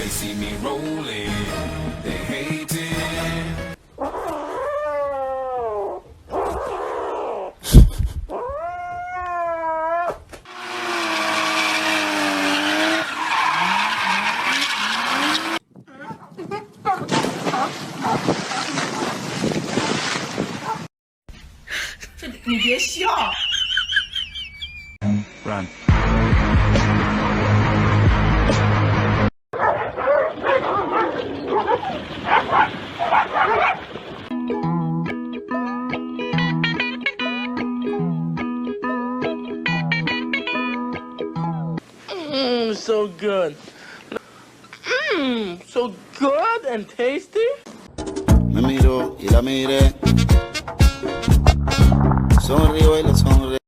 they see me rolling, they hate it.你别笑。Run. So good. So good and tasty. Me miro y la miré. Sonrío y la sonreí.